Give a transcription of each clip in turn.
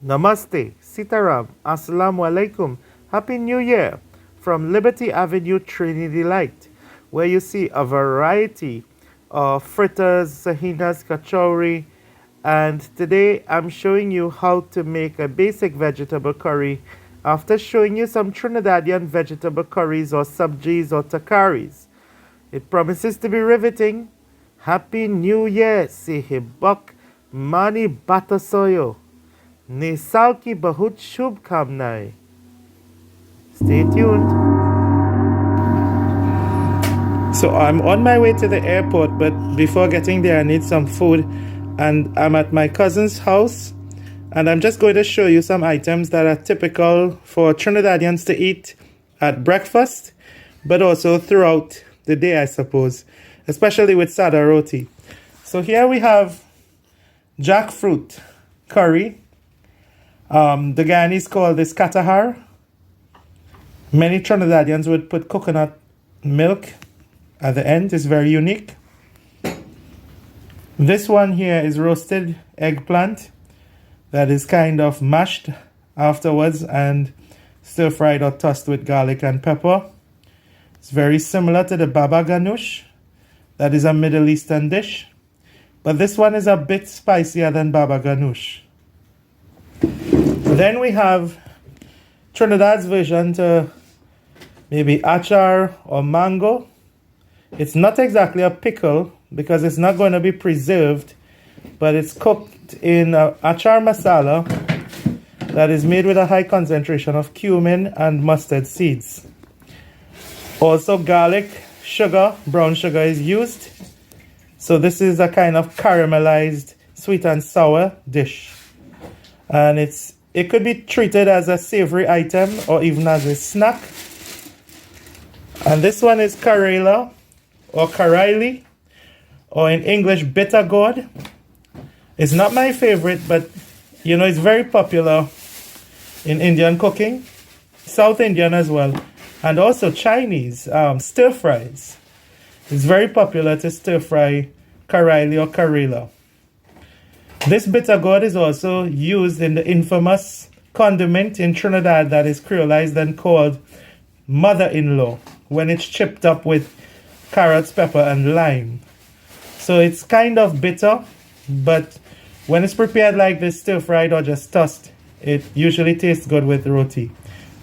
Namaste, Sitaram, Assalamu Alaikum, Happy New Year from Liberty Avenue, Trinidad, where you see a variety of fritters, sahinas, kachori, and today I'm showing you how to make a basic vegetable curry after showing you some Trinidadian vegetable curries or sabjis or tarkaris. It promises to be riveting. Happy New Year, Sehibak Mani Batasoyo. Nisal ki bahut shubh kamnaएं. Stay tuned. So I'm on my way to the airport, but before getting there I need some food, and I'm at my cousin's house, and I'm just going to show you some items that are typical for Trinidadians to eat at breakfast, but also throughout the day, I suppose, especially with sada roti. So here we have jackfruit curry. The Guyanese call this katahar. Many Trinidadians would put coconut milk at the end. It's very unique. This one here is roasted eggplant that is kind of mashed afterwards and stir fried or tossed with garlic and pepper. It's very similar to the baba ganoush. That is a Middle Eastern dish. But this one is a bit spicier than baba ganoush. Then we have Trinidad's version to maybe achar or mango. It's not exactly a pickle because it's not going to be preserved, but it's cooked in achar masala that is made with a high concentration of cumin and mustard seeds. Also garlic, sugar, brown sugar is used. So this is a kind of caramelized sweet and sour dish. And it could be treated as a savory item or even as a snack. And this one is Karela or Karaili, or in English bitter gourd. It's not my favorite, but you know, it's very popular in Indian cooking, South Indian as well, and also Chinese stir fries. It's very popular to stir fry Karaili or Karela. This bitter gourd is also used in the infamous condiment in Trinidad that is creolized and called mother-in-law when it's chipped up with carrots, pepper, and lime. So it's kind of bitter, but when it's prepared like this, stir-fried or just tossed, it usually tastes good with roti.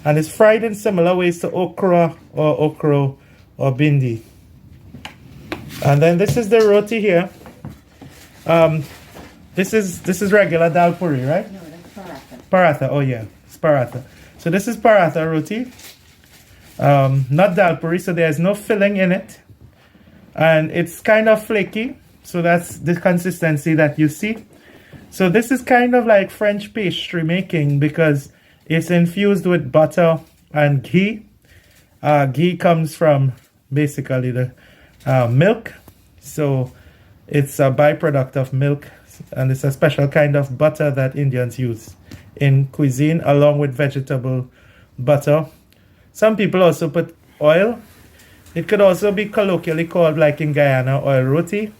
And it's fried in similar ways to okra or bindi. And then this is the roti here. This is regular dal puri, right? No, that's paratha. Paratha, oh yeah, it's paratha. So this is paratha roti, not dal puri, so there's no filling in it. And it's kind of flaky, so that's the consistency that you see. So this is kind of like French pastry making because it's infused with butter and ghee. Ghee comes from basically the milk, so it's a byproduct of milk. And it's a special kind of butter that Indians use in cuisine along with vegetable butter. Some people also put oil. It could also be colloquially called, like in Guyana, oil roti.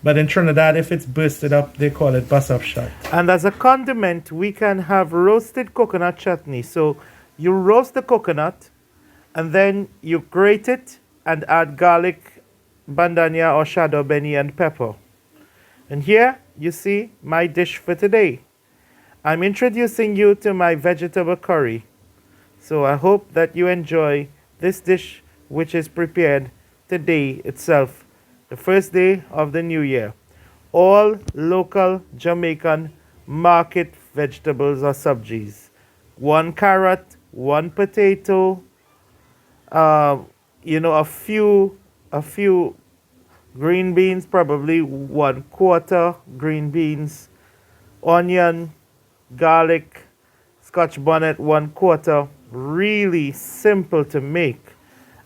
But in Trinidad, if it's bursted up, they call it basap shot. And as a condiment, we can have roasted coconut chutney. So you roast the coconut and then you grate it and add garlic, bandania or shadow beni and pepper. And here you see my dish for today. I'm introducing you to my vegetable curry. So I hope that you enjoy this dish, which is prepared today itself, the first day of the new year. All local Jamaican market vegetables or sabjis. 1 carrot, 1 potato, a few green beans, probably 1/4 green beans, onion, garlic, scotch bonnet 1/4. Really simple to make.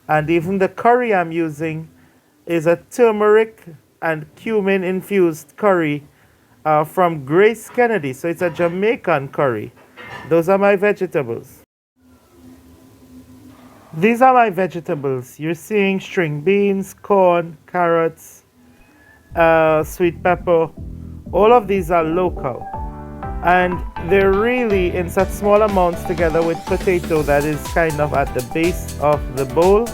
And even the curry I'm using is a turmeric and cumin infused curry from Grace Kennedy. So it's a Jamaican curry. Those are my vegetables. These are my vegetables. You're seeing string beans, corn, carrots, sweet pepper. All of these are local. And they're really in such small amounts together with potato that is kind of at the base of the bowl.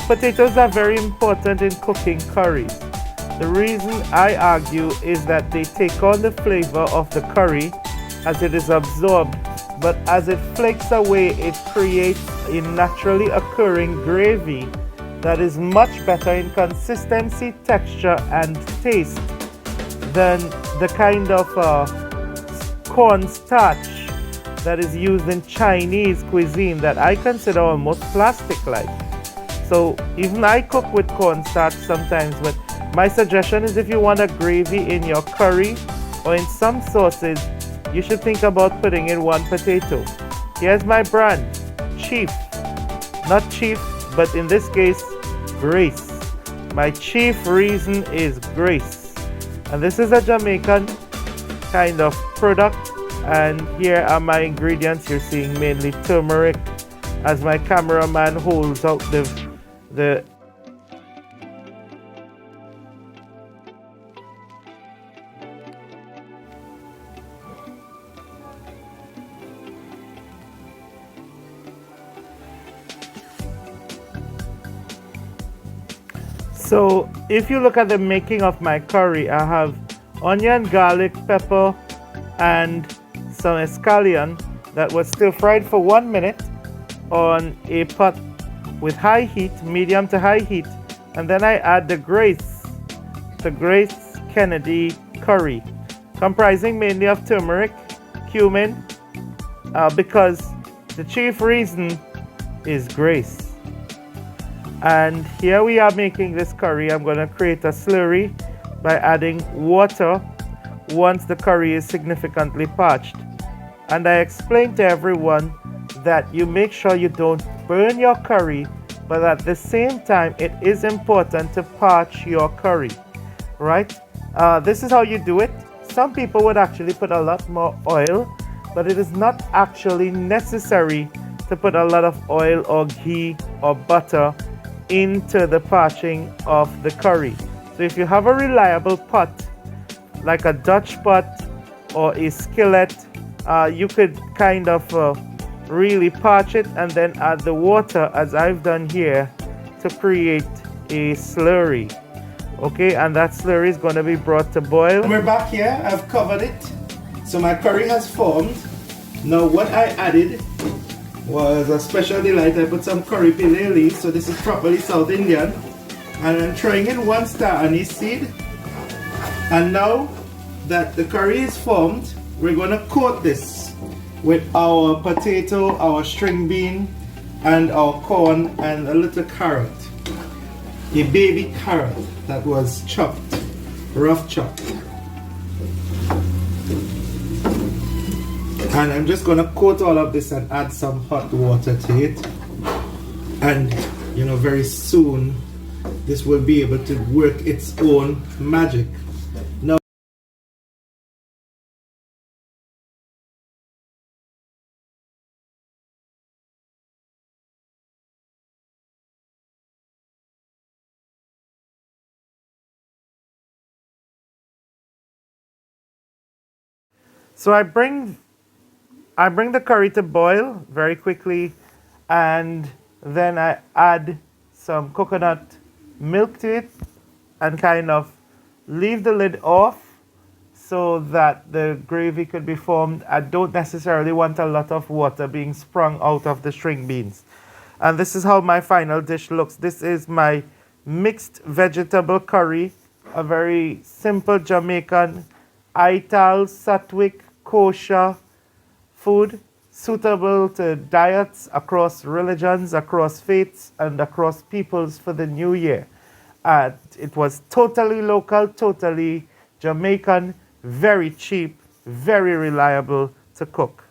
Potatoes are very important in cooking curries. The reason I argue is that they take on the flavor of the curry as it is absorbed, but as it flakes away, it creates a naturally occurring gravy that is much better in consistency, texture, and taste than the kind of cornstarch that is used in Chinese cuisine that I consider almost plastic-like. So even I cook with cornstarch sometimes, but my suggestion is if you want a gravy in your curry or in some sauces, you should think about putting in one potato. Here's my brand, Chief. Not Chief, but in this case, Grace. My chief reason is Grace. And this is a Jamaican kind of product. And here are my ingredients. You're seeing mainly turmeric as my cameraman holds out the So if you look at the making of my curry, I have onion, garlic, pepper, and some scallion that was stir fried for 1 minute on a pot with high heat, medium to high heat, and then I add the Grace Kennedy curry, comprising mainly of turmeric, cumin, because the chief reason is Grace. And here we are making this curry. I'm going to create a slurry by adding water once the curry is significantly parched. And I explained to everyone that you make sure you don't burn your curry, but at the same time, it is important to parch your curry, right? This is how you do it. Some people would actually put a lot more oil, but it is not actually necessary to put a lot of oil or ghee or butter into the parching of the curry. So if you have a reliable pot, like a Dutch pot or a skillet, you could kind of really parch it and then add the water as I've done here to create a slurry. Okay, and that slurry is going to be brought to boil. We're back here. I've covered it. So my curry has formed. Now what I added was a special delight. I put some curry pile leaves, so this is properly South Indian, and I'm throwing in 1 star anise seed. And now that the curry is formed, we're going to coat this with our potato, our string bean, and our corn, and a little carrot, a baby carrot that was chopped, rough chopped. And I'm just going to coat all of this and add some hot water to it. And, you know, very soon this will be able to work its own magic. Now, so I bring the curry to boil very quickly, and then I add some coconut milk to it and kind of leave the lid off so that the gravy could be formed. I don't necessarily want a lot of water being sprung out of the string beans. And this is how my final dish looks. This is my mixed vegetable curry, a very simple Jamaican, Ital, Satwick, kosher food, suitable to diets across religions, across faiths, and across peoples for the new year. It was totally local, totally Jamaican, very cheap, very reliable to cook.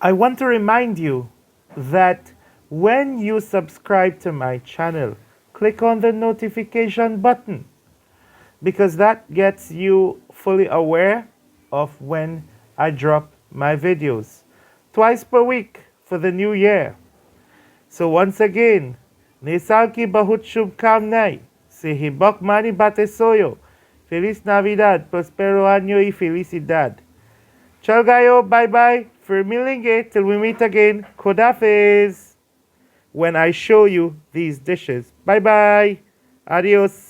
I want to remind you that when you subscribe to my channel, click on the notification button, because that gets you fully aware of when I drop my videos. Twice per week for the new year. So once again, Nisal ki bahut shubh kamnai, se hi bak mani bate soyo, Feliz Navidad. Prospero año y felicidad. Chao gallo. Bye bye. Fermilingue. Till we meet again. Kodafes. When I show you these dishes. Bye bye. Adios.